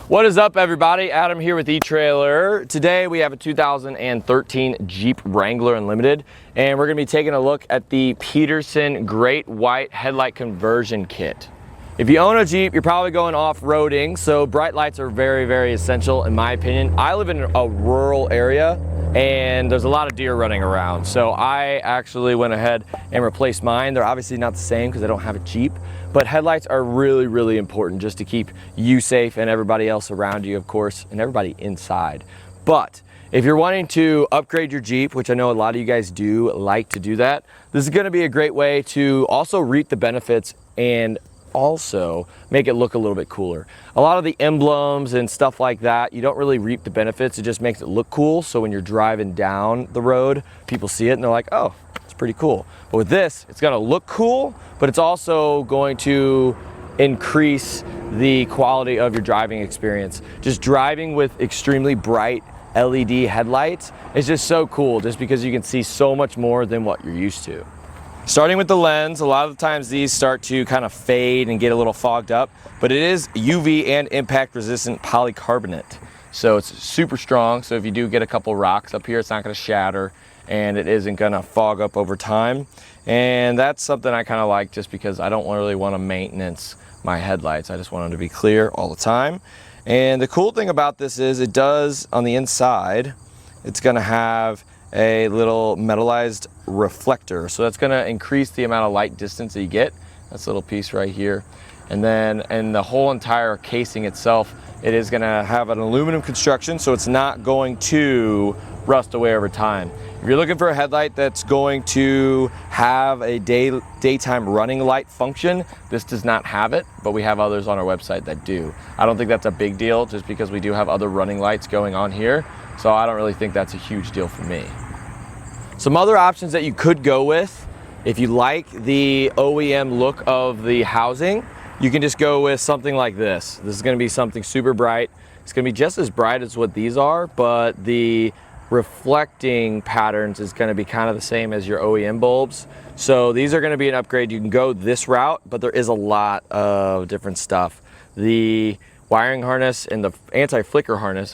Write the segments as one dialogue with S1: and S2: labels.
S1: What is up, everybody? Adam here with eTrailer. Today we have a 2013 Jeep Wrangler Unlimited, and we're going to be taking a look at the Peterson Great White headlight conversion kit. If you own a Jeep, you're probably going off-roading, so bright lights are very, very essential in my opinion. I live in a rural area and there's a lot of deer running around, so I actually went ahead and replaced mine. They're obviously not the same because I don't have a Jeep, but headlights are really, really important just to keep you safe and everybody else around you, of course, and everybody inside. But if you're wanting to upgrade your Jeep, which I know a lot of you guys do like to do that, this is going to be a great way to also reap the benefits and also make it look a little bit cooler. A lot of the emblems and stuff like that, you don't really reap the benefits. It just makes it look cool, so when you're driving down the road, people see it and they're like, oh, it's pretty cool. But with this, it's going to look cool, but it's also going to increase the quality of your driving experience. Just driving with extremely bright LED headlights is just so cool, just because you can see so much more than what you're used to. Starting with the lens, a lot of the times these start to kind of fade and get a little fogged up, but it is UV and impact resistant polycarbonate. So it's super strong, so if you do get a couple rocks up here, it's not going to shatter and it isn't going to fog up over time. And that's something I kind of like, just because I don't really want to maintenance my headlights. I just want them to be clear all the time. And the cool thing about this is it does, on the inside, it's going to have a little metallized reflector, so that's going to increase the amount of light distance that you get. That's a little piece right here. And then in the whole entire casing itself, it is going to have an aluminum construction, so it's not going to rust away over time. If you're looking for a headlight that's going to have a daytime running light function, this does not have it, but we have others on our website that do. I don't think that's a big deal, just because we do have other running lights going on here, so I don't really think that's a huge deal for me. Some other options that you could go with, if you like the OEM look of the housing, you can just go with something like this. This is going to be something super bright. It's going to be just as bright as what these are, but the reflecting patterns is going to be kind of the same as your OEM bulbs. So these are going to be an upgrade. You can go this route, but there is a lot of different stuff. The wiring harness and the anti-flicker harness,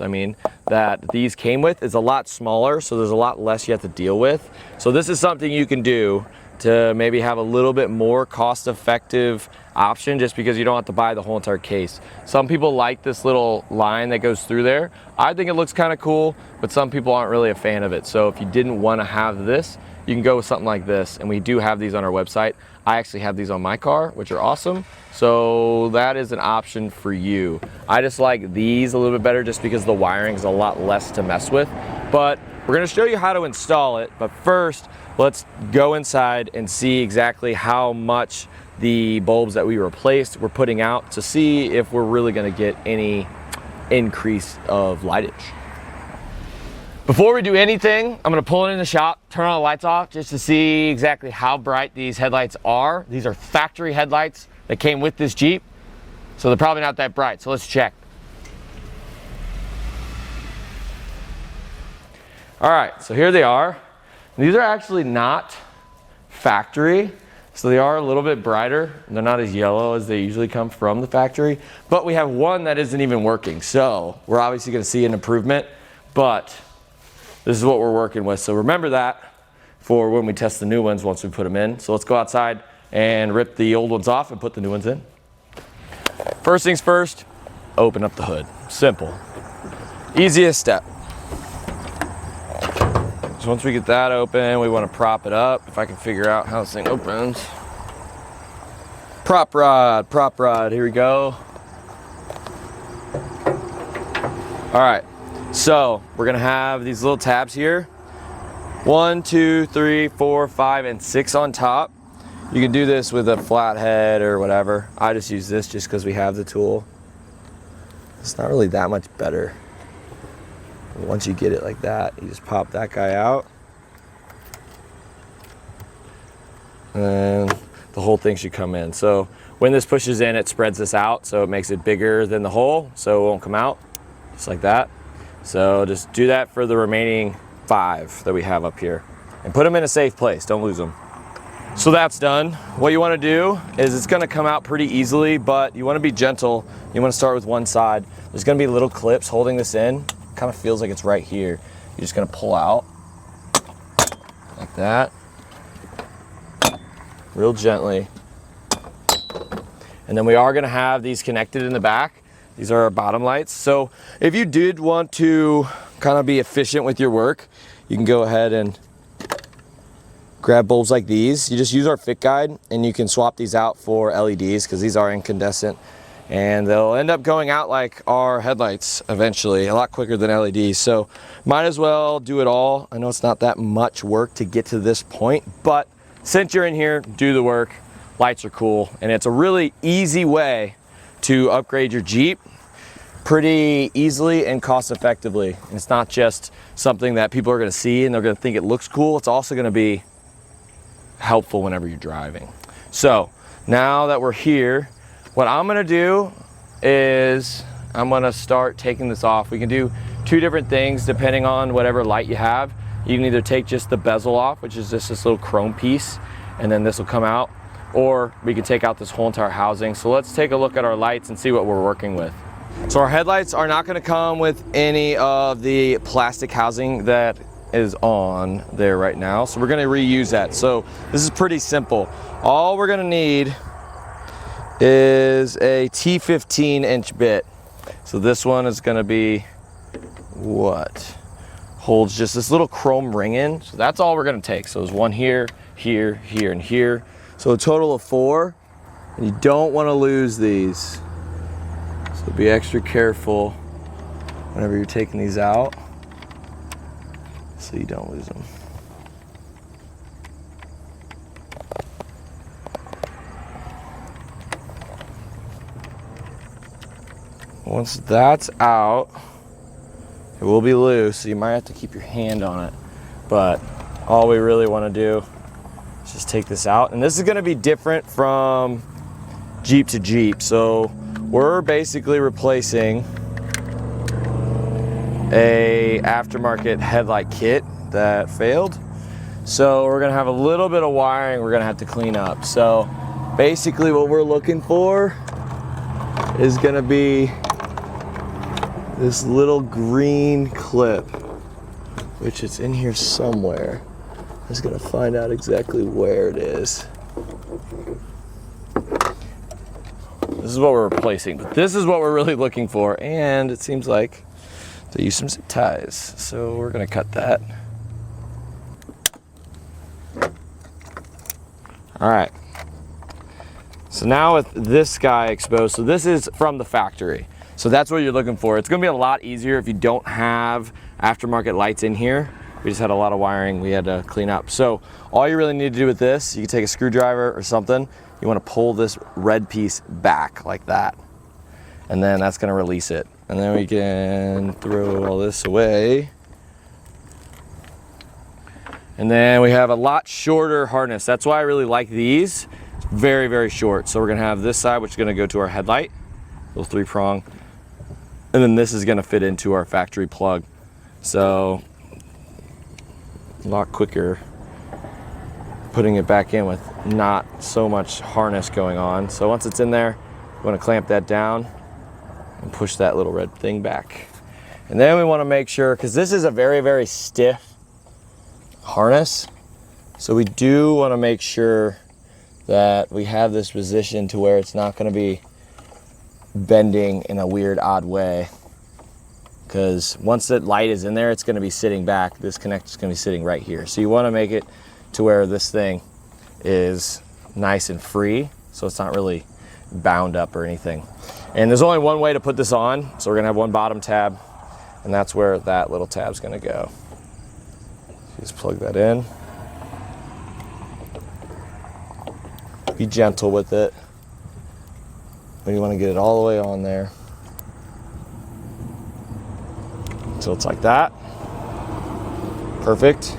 S1: that these came with is a lot smaller, so there's a lot less you have to deal with. So this is something you can do to maybe have a little bit more cost-effective option, just because you don't have to buy the whole entire case. Some people like this little line that goes through there. I think it looks kind of cool, but some people aren't really a fan of it. So if you didn't want to have this, you can go with something like this, and we do have these on our website. I actually have these on my car, which are awesome. So that is an option for you. I just like these a little bit better, just because the wiring is a lot less to mess with. But we're going to show you how to install it. But first, let's go inside and see exactly how much the bulbs that we replaced we're putting out, to see if we're really going to get any increase of lightage. Before we do anything, I'm going to pull it in the shop, turn all the lights off, just to see exactly how bright these headlights are. These are factory headlights that came with this Jeep, so they're probably not that bright. So let's check. All right, so here they are. These are actually not factory, so they are a little bit brighter. They're not as yellow as they usually come from the factory, but we have one that isn't even working, so we're obviously going to see an improvement, but this is what we're working with. So remember that for when we test the new ones once we put them in. So let's go outside and rip the old ones off and put the new ones in. First things first, open up the hood. Simple. Easiest step. So once we get that open, we want to prop it up. If I can figure out how this thing opens. Prop rod, here we go. All right, so we're gonna have these little tabs here. 1, 2, 3, 4, 5, and 6 on top. You can do this with a flathead or whatever. I just use this just because we have the tool. It's not really that much better. Once you get it like that, you just pop that guy out. And the whole thing should come in. So when this pushes in, it spreads this out, so it makes it bigger than the hole, so it won't come out, just like that. So just do that for the remaining 5 that we have up here. And put them in a safe place, don't lose them. So that's done. What you want to do is it's going to come out pretty easily, but you want to be gentle. You want to start with one side. There's going to be little clips holding this in. Kind of feels like it's right here. You're just going to pull out like that, real gently. And then we are going to have these connected in the back. These are our bottom lights. So if you did want to kind of be efficient with your work, you can go ahead and grab bulbs like these. You just use our fit guide and you can swap these out for LEDs because these are incandescent, and they'll end up going out like our headlights eventually, a lot quicker than LEDs. So might as well do it all. I know it's not that much work to get to this point, but since you're in here, do the work. Lights are cool, and it's a really easy way to upgrade your Jeep pretty easily and cost effectively. And it's not just something that people are going to see and they're going to think it looks cool. It's also going to be helpful whenever you're driving. So now that we're here, what I'm going to do is I'm going to start taking this off. We can do two different things depending on whatever light you have. You can either take just the bezel off, which is just this little chrome piece, and then this will come out, or we can take out this whole entire housing. So let's take a look at our lights and see what we're working with. So our headlights are not going to come with any of the plastic housing that is on there right now, so we're going to reuse that. So this is pretty simple. All we're going to need is a T15 inch bit. So this one is going to be what holds just this little chrome ring in. So that's all we're going to take. So there's one here, here, here, and here. So a total of 4, and you don't want to lose these. So be extra careful whenever you're taking these out, so you don't lose them. Once that's out, it will be loose, so you might have to keep your hand on it. But all we really want to do is just take this out. And this is going to be different from Jeep to Jeep. So we're basically replacing a aftermarket headlight kit that failed. So we're gonna have a little bit of wiring we're gonna have to clean up. So basically what we're looking for is gonna be this little green clip, which is in here somewhere. I'm just gonna find out exactly where it is. This is what we're replacing, but this is what we're really looking for, and it seems like they use some zip ties, so we're gonna cut that. All right, so now with this guy exposed, so this is from the factory, so that's what you're looking for. It's gonna be a lot easier if you don't have aftermarket lights in here. We just had a lot of wiring we had to clean up. So all you really need to do with this, you can take a screwdriver or something. You want to pull this red piece back like that, and then that's going to release it. And then we can throw all this away. And then we have a lot shorter harness. That's why I really like these. It's very, very short. So we're going to have this side, which is going to go to our headlight, little 3-prong. And then this is going to fit into our factory plug. So a lot quicker putting it back in with not so much harness going on. So once it's in there, we want to clamp that down and push that little red thing back. And then we want to make sure, because this is a very, very stiff harness, so we do want to make sure that we have this position to where it's not going to be bending in a weird, odd way. Because once the light is in there, it's going to be sitting back. This connector is going to be sitting right here. So you want to make it to where this thing is nice and free, so it's not really bound up or anything. And there's only one way to put this on, so we're gonna have one bottom tab, and that's where that little tab's gonna go. Just plug that in. Be gentle with it. But you want to get it all the way on there. So it's like that. Perfect.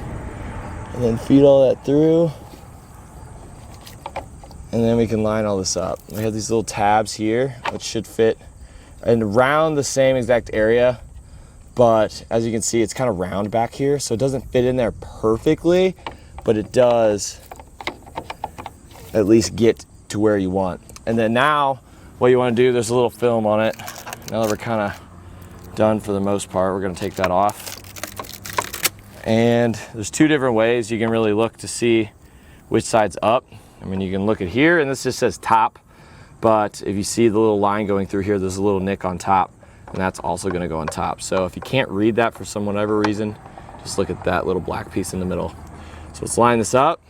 S1: And then feed all that through. And then we can line all this up. We have these little tabs here, which should fit and around the same exact area. But as you can see, it's kind of round back here, so it doesn't fit in there perfectly, but it does at least get to where you want. And then now what you want to do, there's a little film on it. Now that we're kind of done for the most part, we're going to take that off. And there's two different ways you can really look to see which side's up. I mean, you can look at here, and this just says top, but if you see the little line going through here, there's a little nick on top, and that's also going to go on top. So if you can't read that for some whatever reason, just look at that little black piece in the middle. So let's line this up.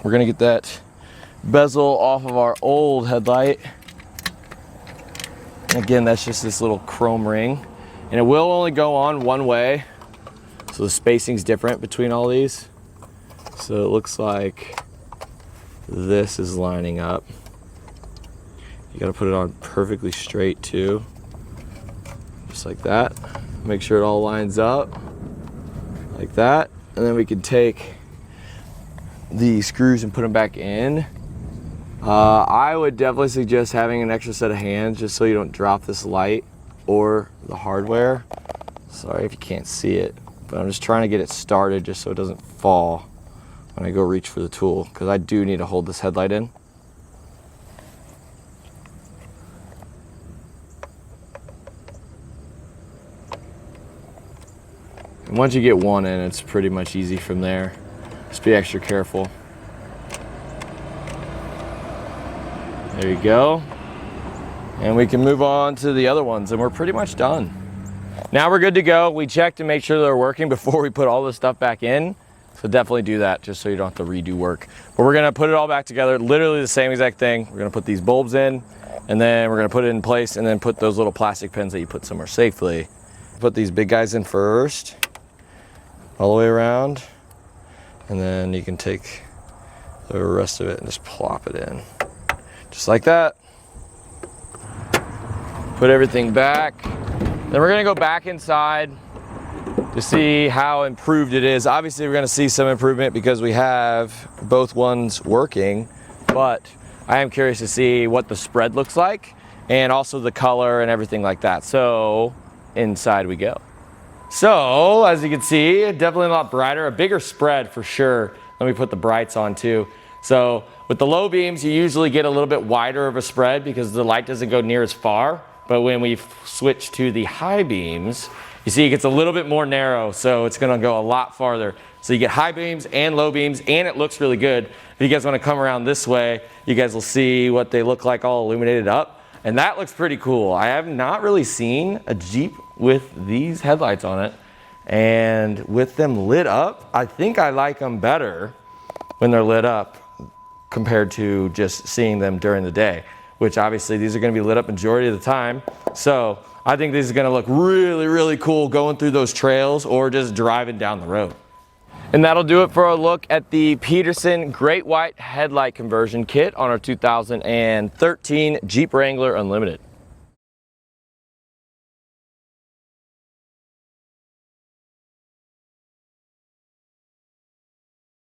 S1: We're going to get that bezel off of our old headlight. Again, that's just this little chrome ring, and it will only go on one way. So the spacing's different between all these. So it looks like this is lining up. You gotta put it on perfectly straight too. Just like that. Make sure it all lines up like that. And then we can take the screws and put them back in. I would definitely suggest having an extra set of hands just so you don't drop this light or the hardware. Sorry if you can't see it, but I'm just trying to get it started just so it doesn't fall when I go reach for the tool, because I do need to hold this headlight in. And once you get one in, it's pretty much easy from there. Just be extra careful. There you go. And we can move on to the other ones, and we're pretty much done. Now we're good to go. We checked to make sure they're working before we put all this stuff back in. So definitely do that just so you don't have to redo work. But we're gonna put it all back together, literally the same exact thing. We're gonna put these bulbs in, and then we're gonna put it in place, and then put those little plastic pins that you put somewhere safely. Put these big guys in first, all the way around, and then you can take the rest of it and just plop it in. Just like that. Put everything back. Then we're gonna go back inside to see how improved it is. Obviously, we're gonna see some improvement because we have both ones working, but I am curious to see what the spread looks like and also the color and everything like that. So inside we go. So as you can see, definitely a lot brighter, a bigger spread for sure. Let me put the brights on too. So with the low beams, you usually get a little bit wider of a spread because the light doesn't go near as far. But when we switch to the high beams, you see it gets a little bit more narrow, so it's gonna go a lot farther. So you get high beams and low beams, and it looks really good. If you guys wanna come around this way, you guys will see what they look like all illuminated up. And that looks pretty cool. I have not really seen a Jeep with these headlights on it. And with them lit up, I think I like them better when they're lit up compared to just seeing them during the day, which obviously these are gonna be lit up majority of the time. So I think this is gonna look really, really cool going through those trails or just driving down the road. And that'll do it for a look at the Peterson Great White headlight conversion kit on our 2013 Jeep Wrangler Unlimited.